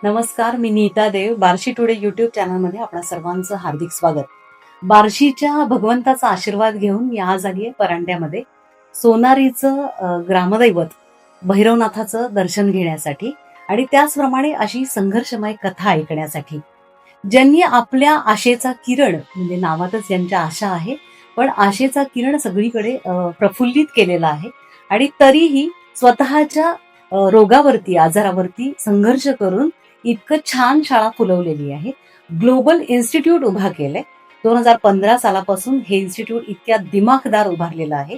नमस्कार, मी नीता देव. Barshi today YouTube चॅनलमध्ये आपणा सर्वांचं हार्दिक स्वागत. बार्शीच्या भगवंताचा आशीर्वाद घेऊन मी आज आली आहे परांड्यामध्ये सोनारीचं ग्रामदैवत भैरवनाथाचं दर्शन घेण्यासाठी आणि त्याचप्रमाणे अशी संघर्षमय कथा ऐकण्यासाठी. ज्यांनी आपल्या आशेचा किरण म्हणजे नावातच ज्यांच्या आशा आहे, पण आशेचा किरण सगळीकडे प्रफुल्लित केलेला आहे आणि तरीही स्वतःच्या रोगावरती, आजारावरती संघर्ष करून इतकं छान शाळा फुलवलेली आहे. ग्लोबल इन्स्टिट्यूट उभा केलंय. 2015 सालापासून हे इन्स्टिट्यूट इतक्या दिमाखदार उभारलेलं आहे.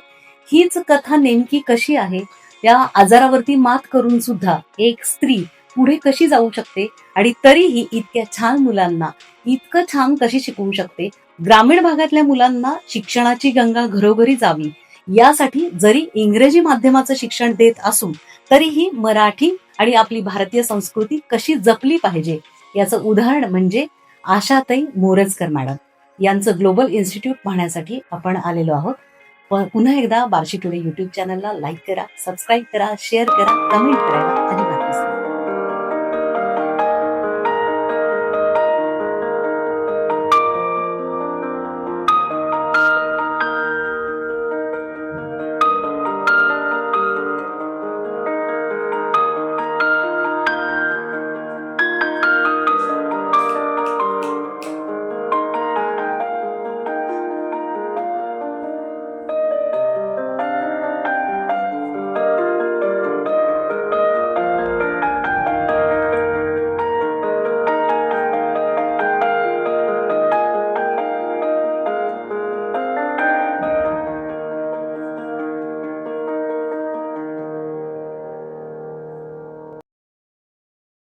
हीच कथा नेमकी कशी आहे, त्या आजारावरती मात करून सुद्धा एक स्त्री पुढे कशी जाऊ शकते आणि तरीही इतक्या छान मुलांना इतकं छान कशी शिकवू शकते. ग्रामीण भागातल्या मुलांना शिक्षणाची गंगा घरोघरी जावी यासाठी जरी इंग्रजी माध्यमाचं शिक्षण देत असून तरीही मराठी आणि आपली भारतीय संस्कृती कशी जपली पाहिजे याचं उदाहरण म्हणजे आशाताई मोरजकर मॅडम यांचं ग्लोबल इन्स्टिट्यूट पाहण्यासाठी आपण आलेलो आहोत. पुन्हा एकदा बार्शी टुडे युट्यूब चॅनलला लाईक करा, सबस्क्राईब करा, शेअर करा, कमेंट करायला